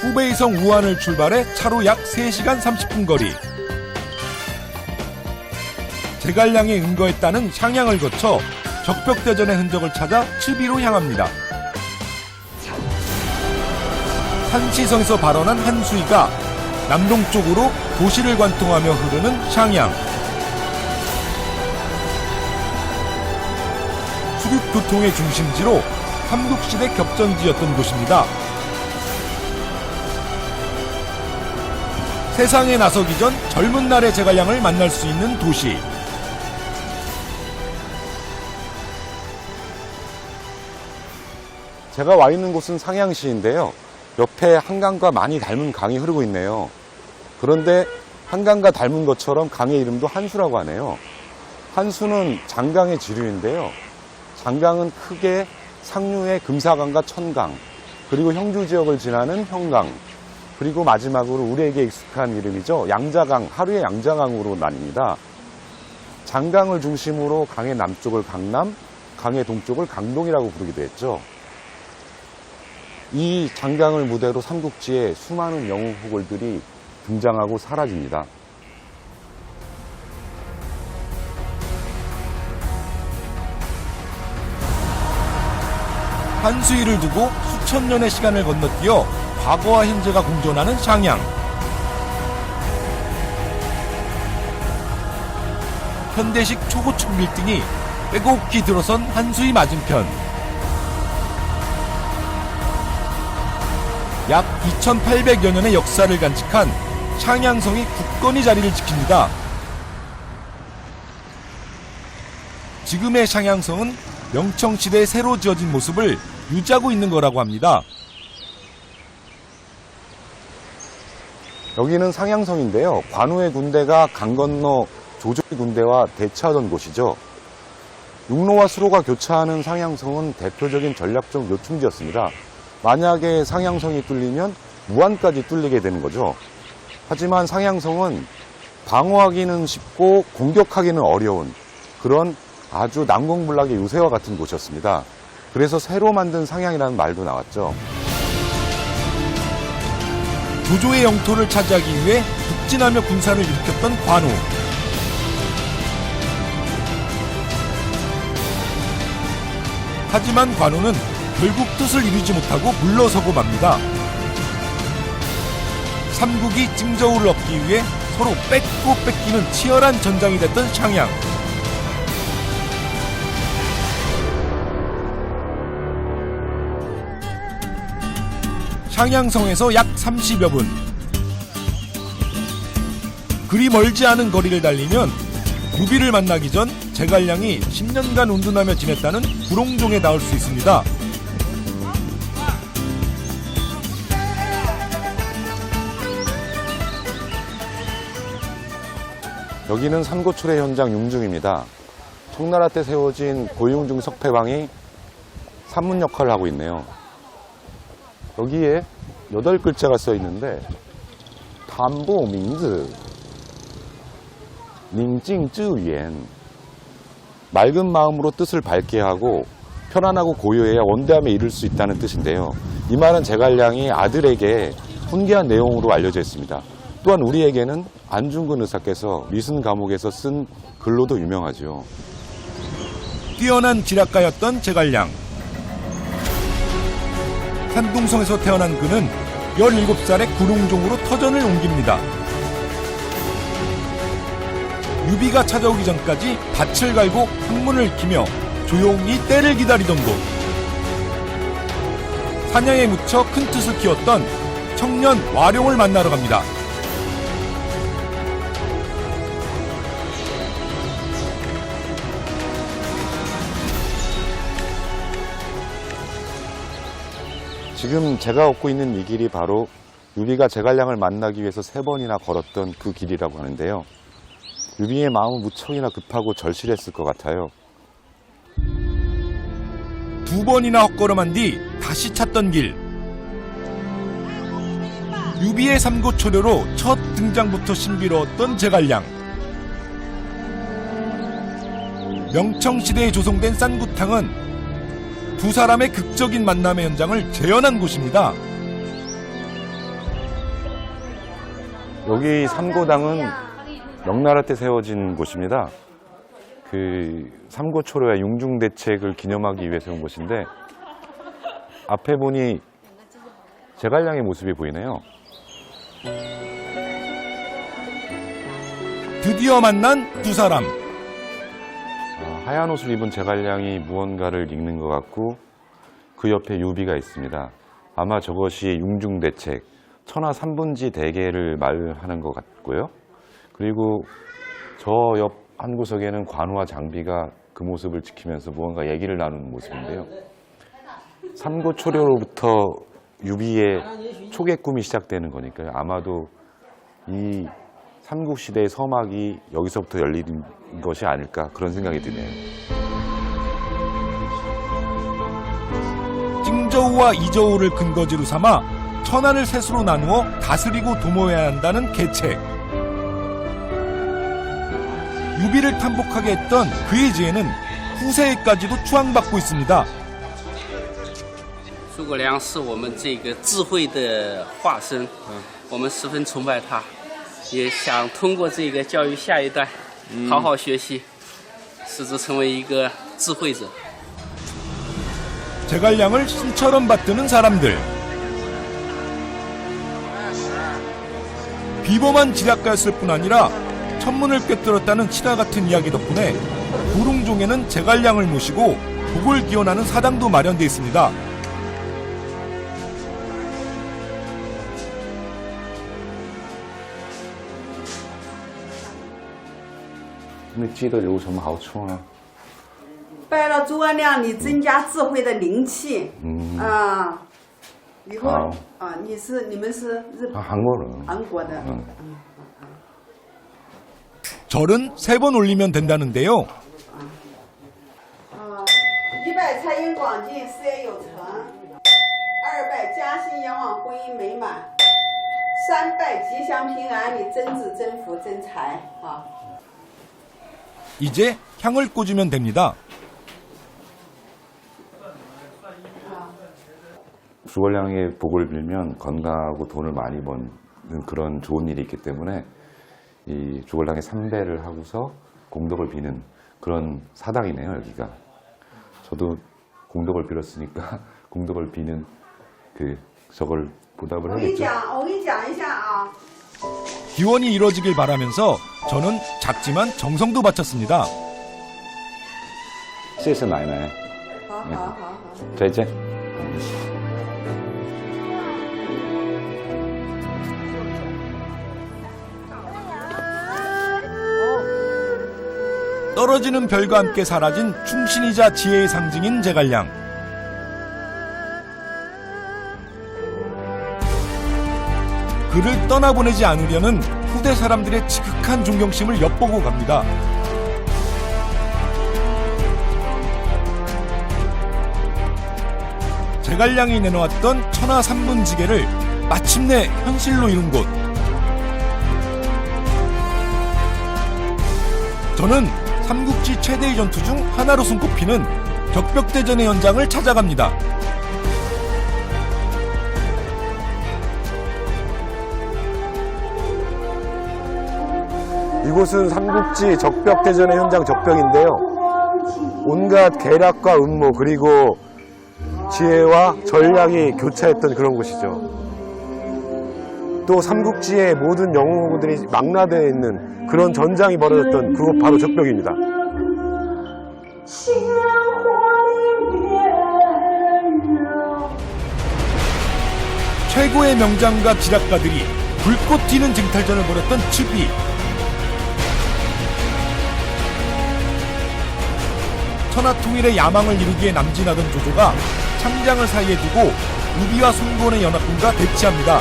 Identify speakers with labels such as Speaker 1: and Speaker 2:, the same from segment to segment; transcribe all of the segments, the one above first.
Speaker 1: 후베이성 우안을 출발해 차로 약 3시간 30분 거리. 제갈량의 은거했다는 향양을 거쳐 적벽대전의 흔적을 찾아 츠비로 향합니다. 산시성에서 발원한 한 수위가 남동쪽으로 도시를 관통하며 흐르는 향양. 수륙교통의 중심지로 삼국시대 격전지였던 곳입니다. 세상에 나서기 전 젊은 날의 제갈량을 만날 수 있는 도시.
Speaker 2: 제가 와 있는 곳은 상양시인데요. 옆에 한강과 많이 닮은 강이 흐르고 있네요. 그런데 한강과 닮은 것처럼 강의 이름도 한수라고 하네요. 한수는 장강의 지류인데요. 장강은 크게 상류의 금사강과 천강, 그리고 형주 지역을 지나는 형강, 그리고 마지막으로 우리에게 익숙한 이름이죠. 양자강, 하루의 양자강으로 나뉩니다. 장강을 중심으로 강의 남쪽을 강남, 강의 동쪽을 강동이라고 부르기도 했죠. 이 장강을 무대로 삼국지에 수많은 영웅 후골들이 등장하고 사라집니다.
Speaker 1: 한수위를 두고 수천 년의 시간을 건너뛰어 과거와 현재가 공존하는 향양. 현대식 초고층 빌딩이 빼곡히 들어선 한수위 맞은편. 약 2800여 년의 역사를 간직한 향양성이 굳건히 자리를 지킵니다. 지금의 향양성은 명청시대에 새로 지어진 모습을 유지하고 있는 거라고 합니다.
Speaker 2: 여기는 상양성인데요. 관우의 군대가 강 건너 조조의 군대와 대치하던 곳이죠. 육로와 수로가 교차하는 상양성은 대표적인 전략적 요충지였습니다. 만약에 상양성이 뚫리면 무안까지 뚫리게 되는 거죠. 하지만 상양성은 방어하기는 쉽고 공격하기는 어려운 그런 아주 난공불락의 요새와 같은 곳이었습니다. 그래서 새로 만든 상양이라는 말도 나왔죠.
Speaker 1: 조조의 영토를 차지하기 위해 북진하며 군사를 일으켰던 관우. 하지만 관우는 결국 뜻을 이루지 못하고 물러서고 맙니다. 삼국이 징저우를 얻기 위해 서로 뺏고 뺏기는 치열한 전장이 됐던 향양. 향양성에서 약 30여 분. 그리 멀지 않은 거리를 달리면 유비를 만나기 전 제갈량이 10년간 운둔하며 지냈다는 구롱종에 닿을 수 있습니다.
Speaker 2: 여기는 산고초래 현장 융중입니다. 청나라 때 세워진 고융중 석패방이 산문 역할을 하고 있네요. 여기에 8글자가 써 있는데 담보 민즈 닝징쯔위엔, 맑은 마음으로 뜻을 밝게 하고 편안하고 고요해야 원대함에 이를 수 있다는 뜻인데요. 이 말은 제갈량이 아들에게 훈계한 내용으로 알려져 있습니다. 또한 우리에게는 안중근 의사께서 미순 감옥에서 쓴 글로도 유명하죠.
Speaker 1: 뛰어난 지략가였던 제갈량. 산둥성에서 태어난 그는 17살에 구룡종으로 터전을 옮깁니다. 유비가 찾아오기 전까지 밭을 갈고 학문을 익히며 조용히 때를 기다리던 곳. 사냥에 묻혀 큰 뜻을 키웠던 청년 와룡을 만나러 갑니다.
Speaker 2: 지금 제가 걷고 있는 이 길이 바로 유비가 제갈량을 만나기 위해서 3번이나 걸었던 그 길이라고 하는데요. 유비의 마음은 무척이나 급하고 절실했을 것 같아요.
Speaker 1: 2번이나 헛걸음한 뒤 다시 찾던 길. 유비의 삼고초려로 첫 등장부터 신비로웠던 제갈량. 명청시대에 조성된 싼구탕은 두 사람의 극적인 만남의 현장을 재현한 곳입니다.
Speaker 2: 여기 삼고당은 명나라 때 세워진 곳입니다. 그 삼고초려와 융중대책을 기념하기 위해 세운 곳인데 앞에 보니 제갈량의 모습이 보이네요.
Speaker 1: 드디어 만난 두 사람.
Speaker 2: 하얀 옷을 입은 제갈량이 무언가를 읽는 것 같고 그 옆에 유비가 있습니다. 아마 저것이 융중대책, 천하 삼분지 대계를 말하는 것 같고요. 그리고 저 옆 한 구석에는 관우와 장비가 그 모습을 지키면서 무언가 얘기를 나누는 모습인데요. 삼고초려로부터 유비의 초계 꿈이 시작되는 거니까요. 아마도 이 삼국시대의 서막이 여기서부터 열리는 것이 아닐까 그런 생각이 드네요.
Speaker 1: 징저우와 이저우를 근거지로 삼아 천하를 셋으로 나누어 다스리고 도모해야 한다는 계책. 유비를 탐복하게 했던 그의 지혜는 후세에까지도 추앙받고 있습니다.
Speaker 3: 诸葛亮是我们这个智慧的化身，我们十分崇拜他，也想通过这个教育下一代，好好学习，使之成为一个智慧者。
Speaker 1: 제갈량을 신처럼 받드는 사람들. 비범한 지략가였을 뿐 아니라 천문을 꿰뚫었다는 신화 같은 이야기 덕분에 구릉종에는 제갈량을 모시고 복을 기원하는 사당도 마련되어 있습니다.
Speaker 2: 근데 记得有什么好处呢？
Speaker 4: 拜了诸葛亮，你增加智慧的灵气。以后
Speaker 2: 好
Speaker 4: 你们是日本、
Speaker 2: 한국어는.
Speaker 4: 韩国的。
Speaker 1: 절은 3번 올리면 된다는데요.
Speaker 4: 一拜财源广进，事业有成；二拜家兴兴旺，婚姻美满；三拜吉祥平安，你增子增福增财啊。
Speaker 1: 이제 향을 꽂으면 됩니다.
Speaker 2: 诸葛亮의 복을 빌면 건강하고 돈을 많이 버는 그런 좋은 일이 있기 때문에 이诸葛亮의 3배를 하고서 공덕을 비는 그런 사당이네요, 여기가. 저도 공덕을 빌었으니까 공덕을 비는 저걸 보답을
Speaker 4: 我跟你
Speaker 2: 하겠죠.
Speaker 4: 讲，我跟你讲一下啊。
Speaker 1: 기원이 이뤄지길 바라면서 저는 작지만 정성도 바쳤습니다.
Speaker 2: 谢谢奶奶。
Speaker 4: 好好好好。
Speaker 2: 再见。
Speaker 1: 떨어지는 별과 함께 사라진 충신이자 지혜의 상징인 제갈량. 그를 떠나보내지 않으려는 후대 사람들의 지극한 존경심을 엿보고 갑니다. 제갈량이 내놓았던 천하 삼분지계를 마침내 현실로 이룬 곳. 저는 삼국지 최대의 전투 중 하나로 손꼽히는 격벽대전의 현장을 찾아갑니다.
Speaker 2: 이곳은 삼국지 적벽대전의 현장 적벽인데요. 온갖 계략과 음모 그리고 지혜와 전략이 교차했던 그런 곳이죠. 또 삼국지의 모든 영웅들이 망라되어 있는 그런 전장이 벌어졌던 그곳 바로 적벽입니다.
Speaker 1: 최고의 명장과 지략가들이 불꽃 튀는 쟁탈전을 벌였던 츠비. 천하통일의 야망을 이루기에 남진하던 조조가 창장을 사이에 두고 우비와 손권의 연합군과 대치합니다.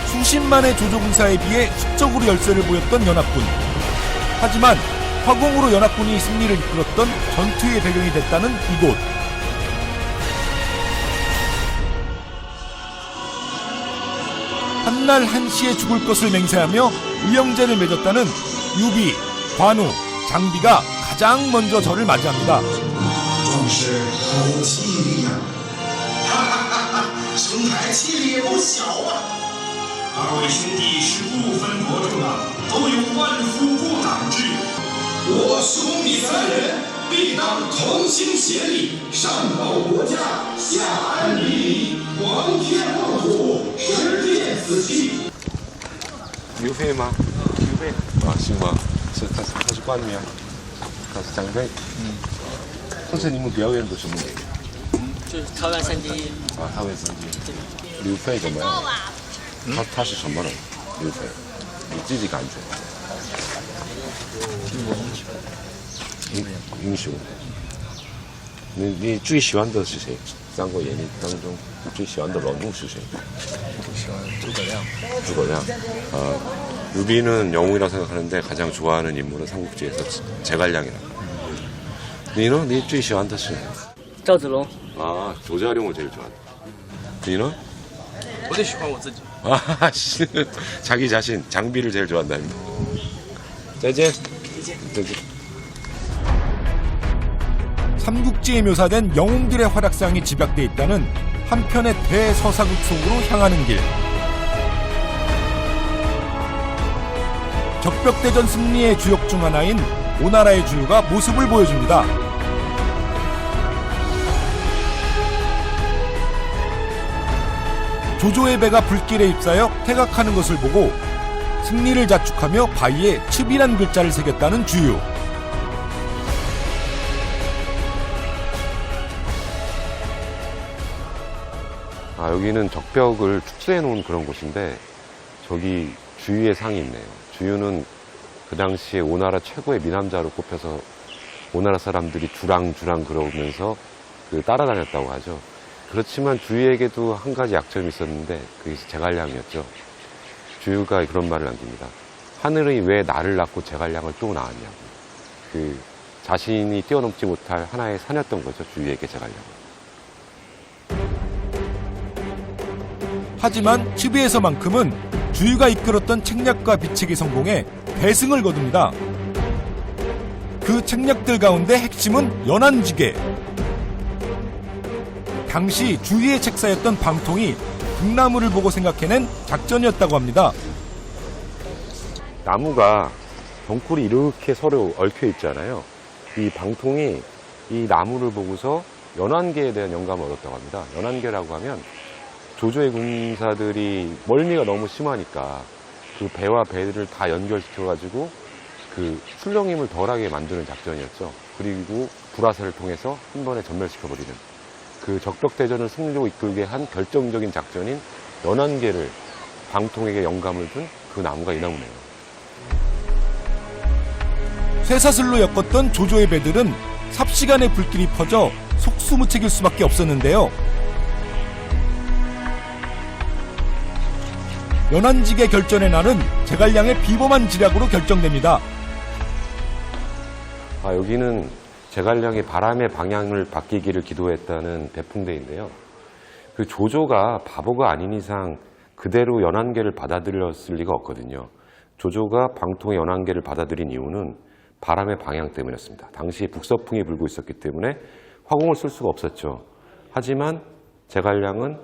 Speaker 1: 수십만의 조조군사에 비해 수적으로 열세를 보였던 연합군. 하지만 화공으로 연합군이 승리를 이끌었던 전투의 배경이 됐다는 이곳. 한날 한시에 죽을 것을 맹세하며 의형제를 맺었다는 유비, 관우, 장비가 가장 먼저 저를 맞이합니다.
Speaker 5: 生态气力也不小啊！二位兄弟是不分伯仲的，都有万夫不挡之勇。我兄弟三人必当同心协力，上报国家，下安民利，皇天厚土，实践此期。
Speaker 2: 刘飞吗？刘飞啊，行吗？他是官员，他是长辈。刚才你们表演的什么演员？
Speaker 6: 就是桃园三结义。
Speaker 2: 啊，桃园三结义。刘飞怎么样？他是什么人？刘飞，你自己感觉？英雄。你最喜欢的是谁？三国演义当中你最喜欢的人物是谁？
Speaker 7: 喜欢诸葛亮。
Speaker 2: 诸葛亮. 루비는 영웅이라고 생각하는데 가장 좋아하는 인물은 삼국지에서 제갈량이라고. 니는? 니最喜欢的是?
Speaker 6: 赵子龙.
Speaker 2: 아, 조자룡을 제일 좋아한다. 니는?
Speaker 3: 我最喜欢我自己。
Speaker 2: 아, 씨. 자기 자신, 장비를 제일 좋아한답니다. 짜잔. 짜잔.
Speaker 1: 삼국지에 묘사된 영웅들의 활약상이 집약돼 있다는 한편의 대서사극 속으로 향하는 길. 적벽대전 승리의 주역 중 하나인 오나라의 주유가 모습을 보여줍니다. 조조의 배가 불길에 휩싸여 태각하는 것을 보고 승리를 자축하며 바위에 첩이란 글자를 새겼다는 주유.
Speaker 2: 아, 여기는 적벽을 축소해 놓은 그런 곳인데 저기 주유의 상이 있네요. 주유는 그 당시에 오나라 최고의 미남자로 꼽혀서 오나라 사람들이 주랑주랑 그러면서 따라다녔다고 하죠. 그렇지만 주유에게도 한 가지 약점이 있었는데 그게 제갈량이었죠. 주유가 그런 말을 남깁니다. 하늘이 왜 나를 낳고 제갈량을 또 낳았냐고. 자신이 뛰어넘지 못할 하나의 산이었던 거죠. 주유에게 제갈량은.
Speaker 1: 하지만 츠비에서만큼은 주유가 이끌었던 책략과 비책이 성공해 대승을 거둡니다. 그 책략들 가운데 핵심은 연안지게. 당시 주유의 책사였던 방통이 북나무를 보고 생각해낸 작전이었다고 합니다.
Speaker 2: 나무가 덩굴이 이렇게 서로 얽혀 있잖아요. 이 방통이 이 나무를 보고서 연안계에 대한 영감을 얻었다고 합니다. 연안계라고 하면 조조의 군사들이 멀미가 너무 심하니까 그 배와 배를 다 연결시켜가지고 그 출렁임을 덜하게 만드는 작전이었죠. 그리고 불화살을 통해서 한 번에 전멸시켜버리는 그 적벽대전을 승리로 이끌게 한 결정적인 작전인 연안계를 방통에게 영감을 준 그 나무가 이 나무네요.
Speaker 1: 쇠사슬로 엮었던 조조의 배들은 삽시간에 불길이 퍼져 속수무책일 수밖에 없었는데요. 연안지계 결전의 날은 제갈량의 비범한 지략으로 결정됩니다.
Speaker 2: 아, 여기는 제갈량이 바람의 방향을 바뀌기를 기도했다는 대풍대인데요. 그 조조가 바보가 아닌 이상 그대로 연안계를 받아들였을 리가 없거든요. 조조가 방통의 연안계를 받아들인 이유는 바람의 방향 때문이었습니다. 당시 북서풍이 불고 있었기 때문에 화공을 쓸 수가 없었죠. 하지만 제갈량은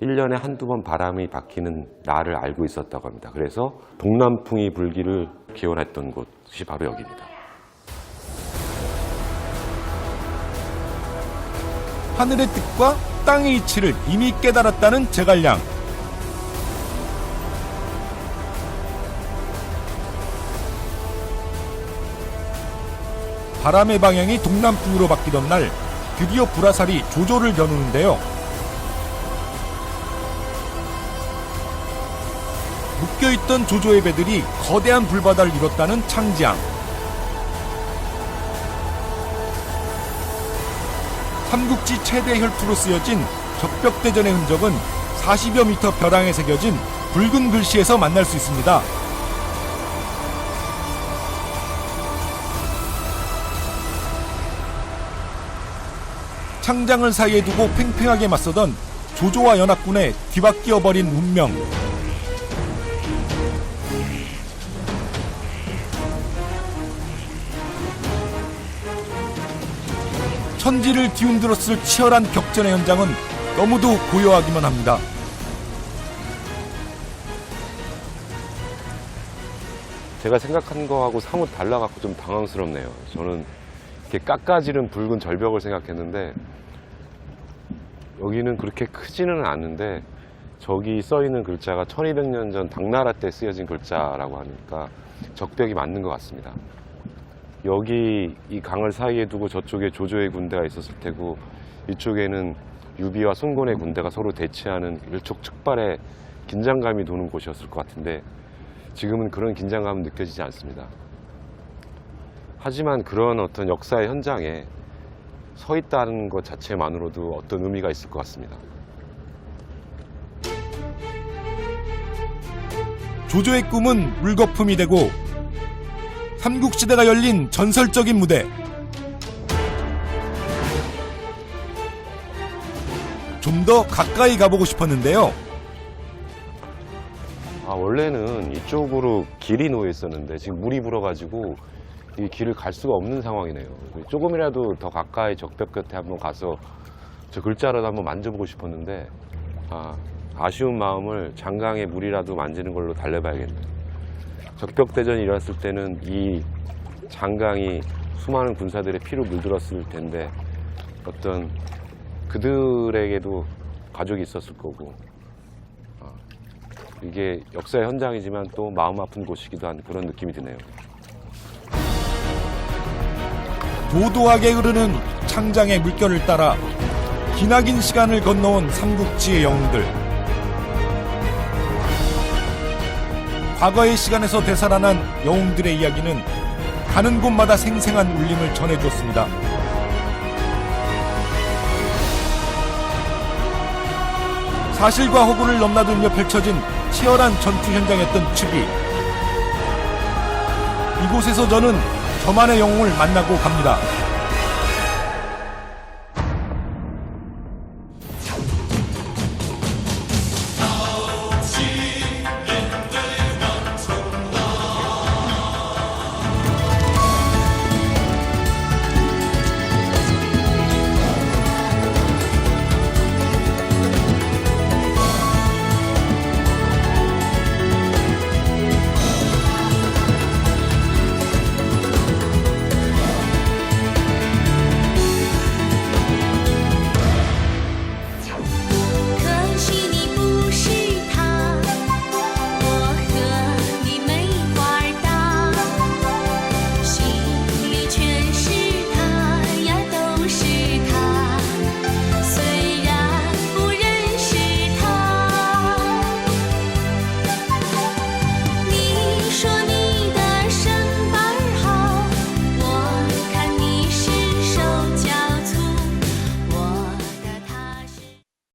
Speaker 2: 1년에 한두 번 바람이 바뀌는 날을 알고 있었다고 합니다. 그래서 동남풍이 불기를 기원했던 곳이 바로 여기입니다.
Speaker 1: 하늘의 뜻과 땅의 이치를 이미 깨달았다는 제갈량. 바람의 방향이 동남풍으로 바뀌던 날 드디어 불화살이 조조를 겨누는데요. 묶여있던 조조의 배들이 거대한 불바다를 이뤘다는 창지양. 삼국지 최대 혈투로 쓰여진 적벽대전의 흔적은 40여 미터 벼랑에 새겨진 붉은 글씨에서 만날 수 있습니다. 창장을 사이에 두고 팽팽하게 맞서던 조조와 연합군의 뒤바뀌어버린 운명. 천지를 뒤흔들었을 치열한 격전의 현장은 너무도 고요하기만 합니다.
Speaker 2: 제가 생각한 거하고 사뭇 달라갖고 좀 당황스럽네요. 저는 이렇게 깎아지른 붉은 절벽을 생각했는데 여기는 그렇게 크지는 않은데 저기 써있는 글자가 1200년 전 당나라 때 쓰여진 글자라고 하니까 적벽이 맞는 것 같습니다. 여기 이 강을 사이에 두고 저쪽에 조조의 군대가 있었을 테고 이쪽에는 유비와 송곤의 군대가 서로 대치하는 일촉즉발의 긴장감이 도는 곳이었을 것 같은데 지금은 그런 긴장감은 느껴지지 않습니다. 하지만 그런 어떤 역사의 현장에 서 있다는 것 자체만으로도 어떤 의미가 있을 것 같습니다.
Speaker 1: 조조의 꿈은 물거품이 되고 삼국시대가 열린 전설적인 무대. 좀 더 가까이 가보고 싶었는데요.
Speaker 2: 원래는 이쪽으로 길이 놓여 있었는데 지금 물이 불어가지고 이 길을 갈 수가 없는 상황이네요. 조금이라도 더 가까이 적벽 곁에 한번 가서 저 글자라도 한번 만져보고 싶었는데 아쉬운 마음을 장강의 물이라도 만지는 걸로 달래봐야겠네요. 적벽대전이 일어났을 때는 이 장강이 수많은 군사들의 피로 물들었을 텐데 어떤 그들에게도 가족이 있었을 거고 이게 역사의 현장이지만 또 마음 아픈 곳이기도 한 그런 느낌이 드네요.
Speaker 1: 도도하게 흐르는 창장의 물결을 따라 기나긴 시간을 건너온 삼국지의 영웅들. 과거의 시간에서 되살아난 영웅들의 이야기는 가는 곳마다 생생한 울림을 전해주었습니다. 사실과 허구를 넘나들며 펼쳐진 치열한 전투 현장이었던 추비. 이곳에서 저는 저만의 영웅을 만나고 갑니다.